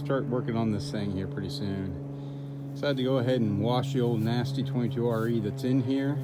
start working on this thing here pretty soon. So I had to go ahead and wash the old nasty 22RE that's in here.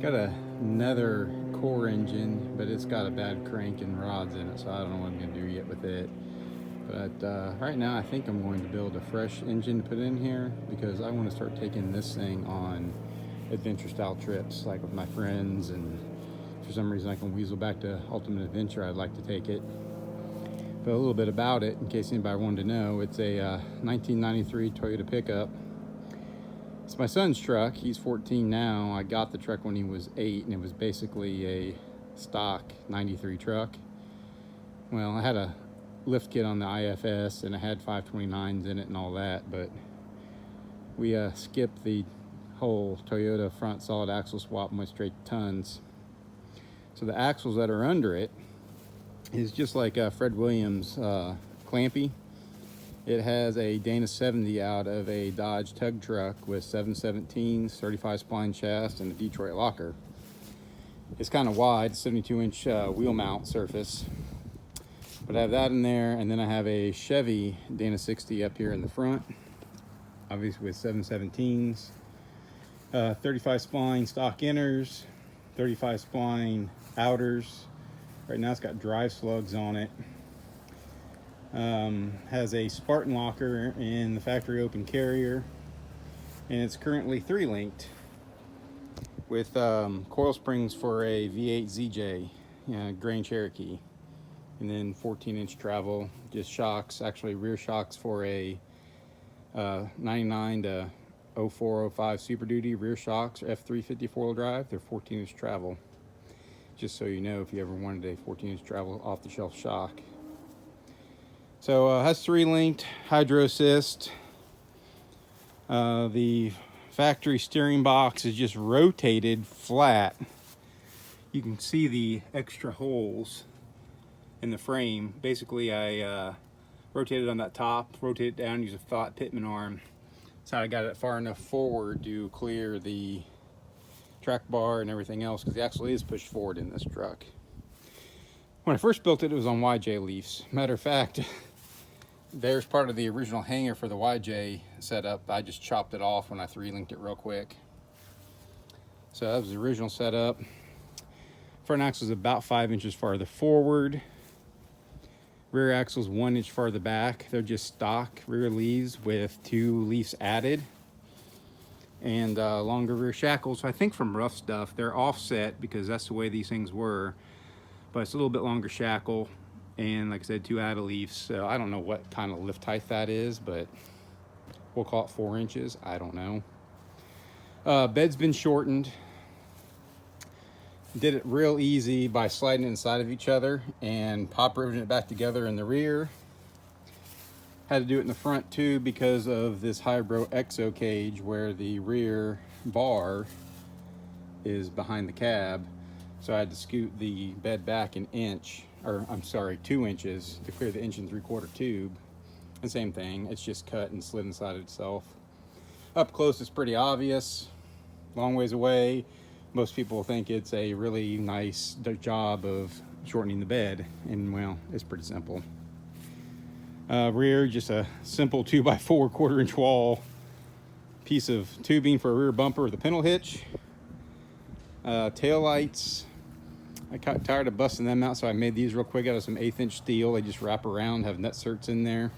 Got another core engine, but it's got a bad crank and rods in it, so I don't know what I'm going to do yet with it. But right now I think I'm going to build a fresh engine to put in here, because I want to start taking this thing on adventure style trips, like with my friends, and for some reason I can weasel back to Ultimate Adventure. I'd like to take it. But a little bit about it, in case anybody wanted to know, it's a 1993 Toyota pickup. It's my son's truck. He's 14 now. I got the truck when he was 8, and it was basically a stock 93 truck. Well, I had a lift kit on the IFS, and I had 529s in it and all that, but we skipped the whole Toyota front solid axle swap and went straight to tons. So the axles that are under it is just like Fred Williams' clampy. It has a Dana 70 out of a Dodge tug truck with 717s, 35 spline shafts, and a Detroit locker. It's kind of wide, 72-inch wheel mount surface. But I have that in there, and then I have a Chevy Dana 60 up here in the front, obviously with 717s, 35 spline stock inners, 35 spline outers. Right now it's got drive slugs on it. Has a Spartan locker in the factory open carrier, and it's currently 3-linked with coil springs for a V8 ZJ, Grand Cherokee, and then 14-inch travel, just shocks, actually rear shocks for a 99 to 0405 Super Duty rear shocks, F350 4-wheel drive. They're 14-inch travel. Just so you know, if you ever wanted a 14-inch travel off-the-shelf shock. So has 3-linked hydro assist. The factory steering box is just rotated flat. You can see the extra holes in the frame. Basically, I rotated on that top, rotated down, use a flat pitman arm. That's how I got it far enough forward to clear the track bar and everything else, because the axle is pushed forward in this truck. When I first built it, it was on YJ leafs. Matter of fact, there's part of the original hanger for the YJ setup. I just chopped it off when I 3-linked it real quick. So that was the original setup. Front axle is about 5 inches farther forward. Rear axle is 1 inch farther back. They're just stock rear leaves with 2 leaves added, and longer rear shackles. So I think from Rough Stuff, they're offset because that's the way these things were, but it's a little bit longer shackle, and like I said, 2 added leaves. So I don't know what kind of lift height that is, but we'll call it 4 inches. I don't know. Bed's been shortened. Did it real easy by sliding it inside of each other and pop riveting it back together in the rear. Had to do it in the front too because of this Hybro Exo cage where the rear bar is behind the cab. So I had to scoot the bed back an inch, or I'm sorry, 2 inches to clear the 1 3/4 tube. And same thing, it's just cut and slid inside of itself. Up close it's pretty obvious. Long ways away, most people think it's a really nice job of shortening the bed, and well, it's pretty simple. Rear, just a simple 2x4 1/4-inch wall piece of tubing for a rear bumper with a pintle hitch. Tail lights, I got tired of busting them out, so I made these real quick out of some 1/8-inch steel. They just wrap around, have nut certs in there.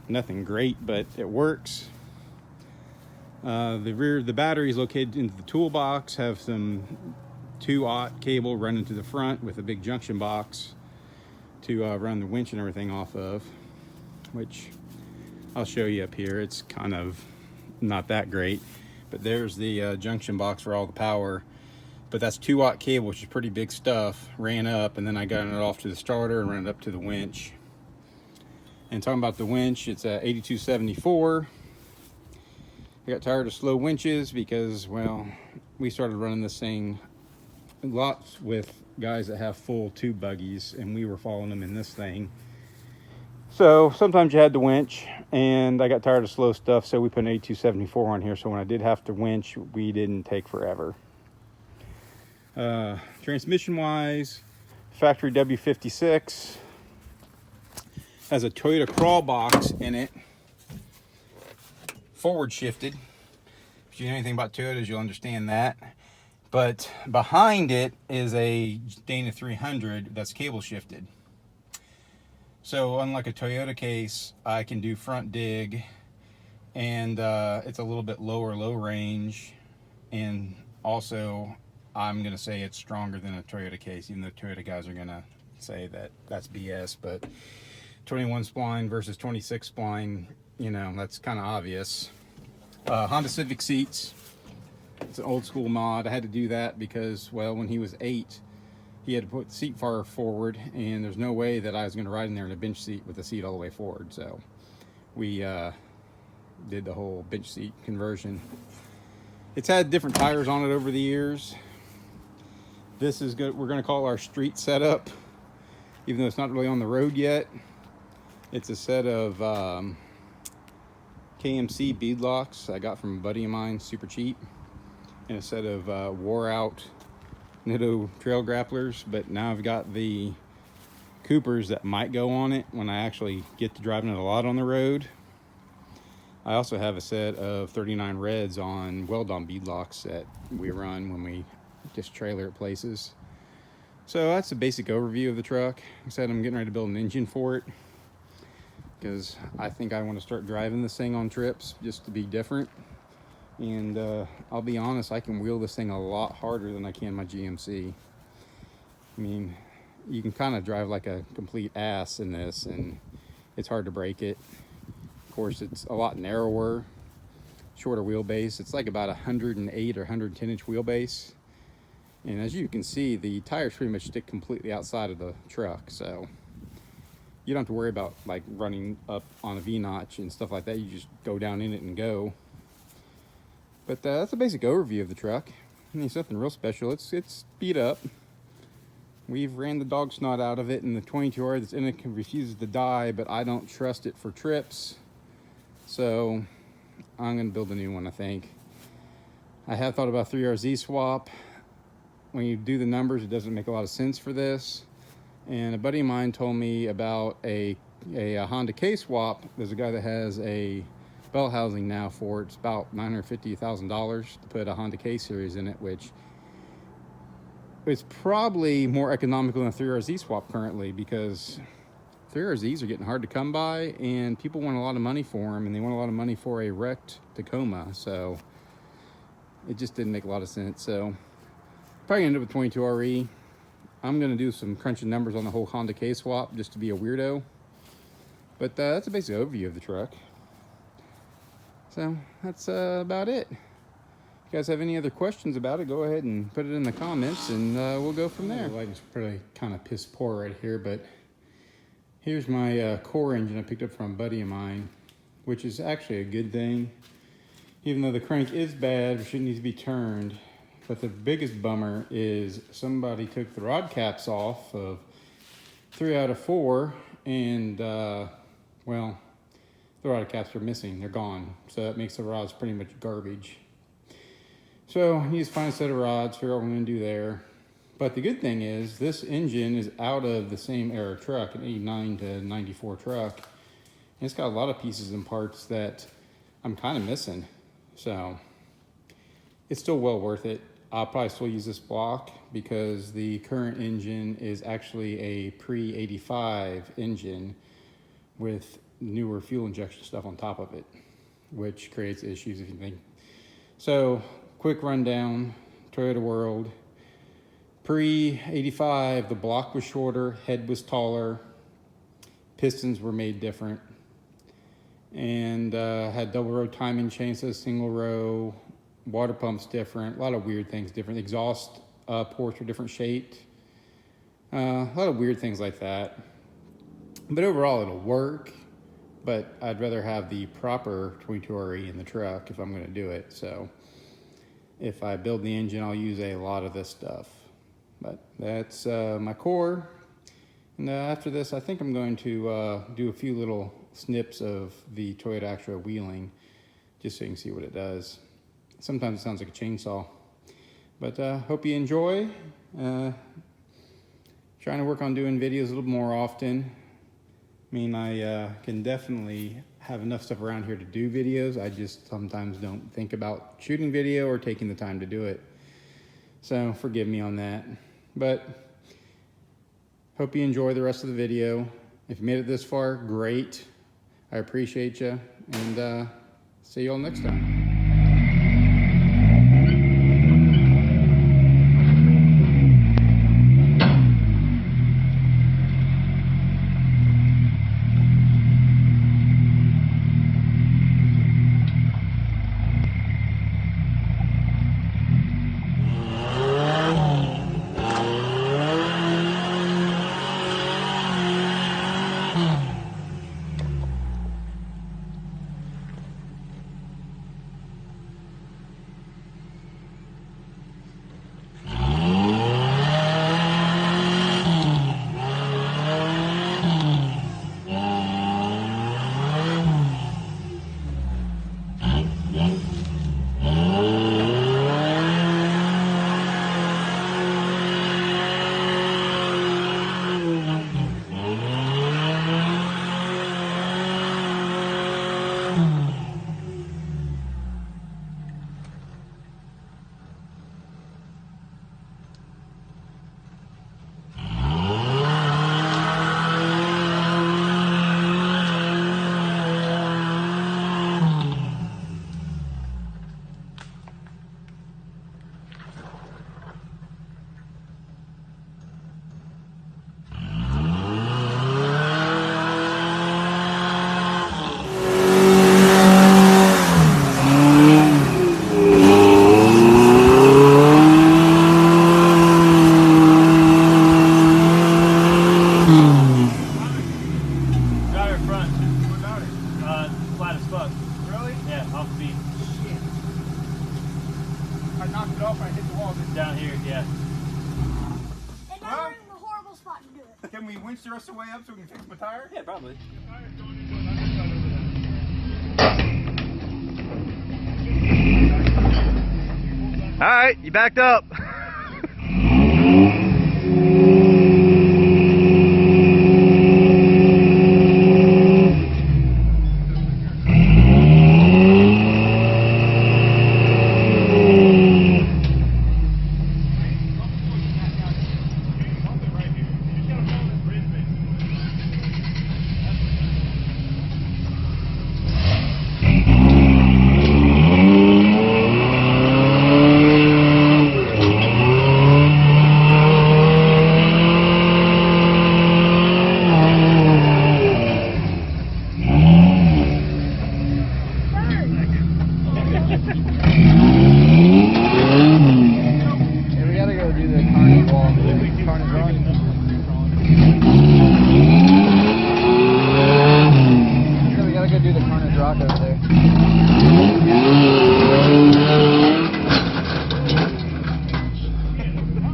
Nothing great, but it works. The battery is located into the toolbox, have some 2-aught cable running to the front with a big junction box to run the winch and everything off of, which I'll show you up here. It's kind of not that great, but there's the junction box for all the power. But that's 2-aught cable, which is pretty big stuff. Ran up, and then I got it off to the starter and ran it up to the winch. And talking about the winch, it's a 8274. I got tired of slow winches because, well, we started running this thing lots with guys that have full tube buggies, and we were following them in this thing. So sometimes you had to winch, and I got tired of slow stuff, so we put an 8274 on here, so when I did have to winch, we didn't take forever. Transmission wise, factory W56. has a Toyota crawl box in it, forward shifted. If you know anything about Toyotas, you'll understand that. But behind it is a Dana 300 that's cable shifted. So unlike a Toyota case, I can do front dig, and it's a little bit low range, and also I'm gonna say it's stronger than a Toyota case, even though Toyota guys are gonna say that that's BS. But 21 spline versus 26 spline, you know, that's kind of obvious. Honda Civic seats. It's an old school mod. I had to do that because, well, when he was 8, he had to put the seat far forward, and there's no way that I was going to ride in there in a bench seat with the seat all the way forward. So we did the whole bench seat conversion. It's had different tires on it over the years. This is good. We're going to call our street setup, even though it's not really on the road yet. It's a set of KMC beadlocks I got from a buddy of mine, super cheap, and a set of wore out Nitto trail grapplers. But now I've got the Coopers that might go on it when I actually get to driving it a lot on the road. I also have a set of 39 Reds on weld-on beadlocks that we run when we just trailer at places. So that's a basic overview of the truck. Like I said, I'm getting ready to build an engine for it because I think I want to start driving this thing on trips just to be different. And I'll be honest, I can wheel this thing a lot harder than I can my GMC. I mean, you can kind of drive like a complete ass in this, and it's hard to break it. Of course, it's a lot narrower, shorter wheelbase. It's like about 108 or 110 inch wheelbase. And as you can see, the tires pretty much stick completely outside of the truck. So you don't have to worry about like running up on a V-notch and stuff like that. You just go down in it and go. But that's a basic overview of the truck. I mean, something real special. It's beat up. We've ran the dog snot out of it, and the 22R that's in it refuses to die, but I don't trust it for trips. So I'm gonna build a new one, I think. I have thought about 3RZ swap. When you do the numbers, it doesn't make a lot of sense for this. And a buddy of mine told me about a Honda K-swap. There's a guy that has a bell housing now for it. It's about $950,000 to put a Honda K-series in it, which is probably more economical than a 3RZ swap currently, because 3RZs are getting hard to come by, and people want a lot of money for them, and they want a lot of money for a wrecked Tacoma. So it just didn't make a lot of sense. So probably end up with 22RE. I'm going to do some crunching numbers on the whole Honda K-swap just to be a weirdo. But that's a basic overview of the truck. So that's about it. If you guys have any other questions about it, go ahead and put it in the comments, and we'll go from there. The lighting's pretty kind of piss poor right here, but here's my core engine I picked up from a buddy of mine, which is actually a good thing. Even though the crank is bad, it shouldn't need to be turned. But the biggest bummer is somebody took the rod caps off of 3 out of 4, and well, the rod caps are missing. They're gone. So that makes the rods pretty much garbage. So I need to find a set of rods, figure out what I'm going to do there. But the good thing is this engine is out of the same era truck, an 89 to 94 truck. And it's got a lot of pieces and parts that I'm kind of missing. So it's still well worth it. I'll probably still use this block because the current engine is actually a pre-85 engine with newer fuel injection stuff on top of it, which creates issues if you think. So quick rundown, Toyota World. Pre-85, the block was shorter, head was taller, pistons were made different, and had double row timing chains, so single row, water pumps different, a lot of weird things different. Exhaust ports were different shaped, a lot of weird things like that. But overall, it'll work, but I'd rather have the proper 22RE in the truck if I'm going to do it. So if I build the engine, I'll use a lot of this stuff. But that's my core. And after this, I think I'm going to do a few little snips of the Toyota Actra wheeling, just so you can see what it does. Sometimes it sounds like a chainsaw. But hope you enjoy. Trying to work on doing videos a little more often. I mean, I can definitely have enough stuff around here to do videos. I just sometimes don't think about shooting video or taking the time to do it. So forgive me on that. But hope you enjoy the rest of the video. If you made it this far, great. I appreciate you, and see you all next time. Down here, yeah. And now we're in a horrible spot to do it. Can we winch the rest of the way up so we can fix my tire? Yeah, probably. All right, you backed up.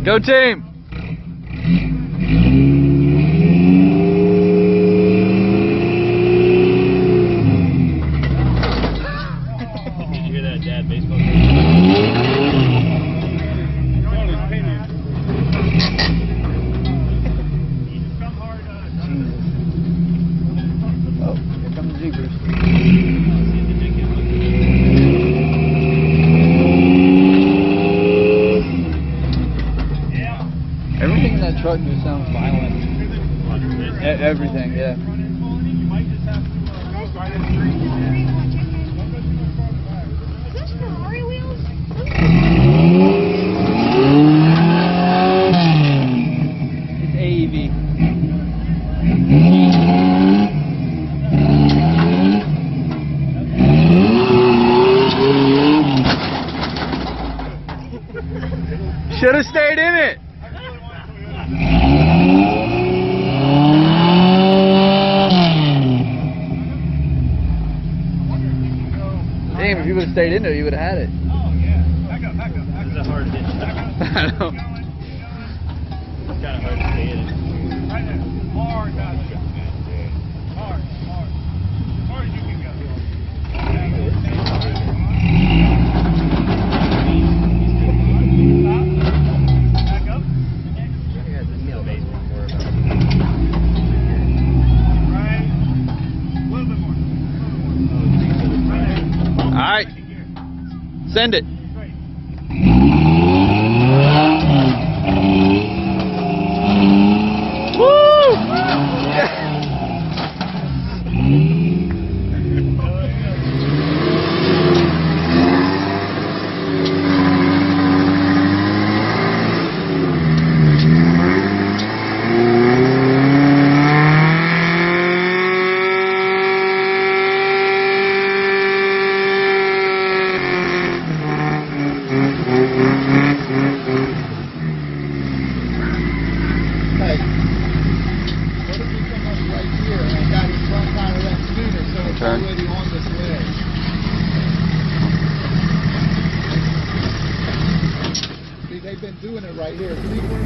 Go team! Did you hear that dad baseball game? Oh, here come the Jeepers. Everything in that truck just sounds violent. Everything, yeah. Is this Ferrari wheels? It's AEV. Should have stayed in it. Damn, if you would have stayed in there, you would have had it. Oh, yeah. Back up. It's a hard ditch. I know. It's kind of hard to stay in it. Right there. Hard, guys. Hard. As hard as you can go. Back up. Yeah, it's a baseball for Right. Send it. Hey, what if we come up right here and I got in front kind of that scooter so it's Turn. already on this ledge? See, they've been doing it right here. See where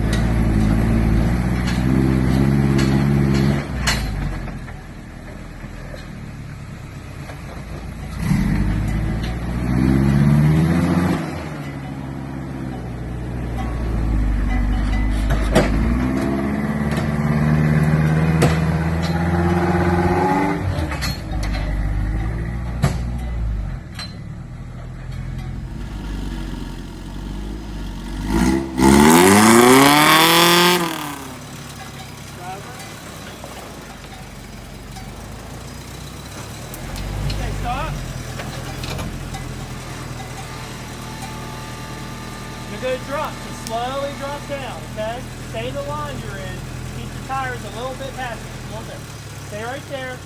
Okay, stop. You're going to drop. So slowly drop down, okay? Stay in the line you're in. Keep your tires a little bit past you, a little bit. Stay right there.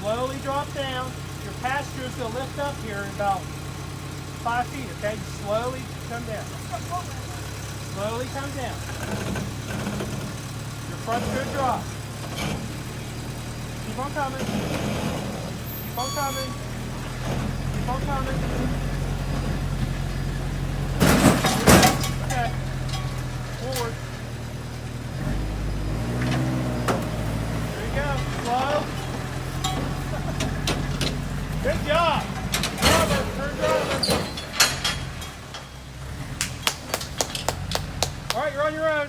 Slowly drop down. Your passenger is going to lift up here in about 5 feet, okay? Slowly come down. Slowly come down. Your front's going to drop. Keep on coming. Keep on coming. Keep on coming. Okay. Forward. There you go. Slow. Good job. Driver, turn driver. All right, you're on your own.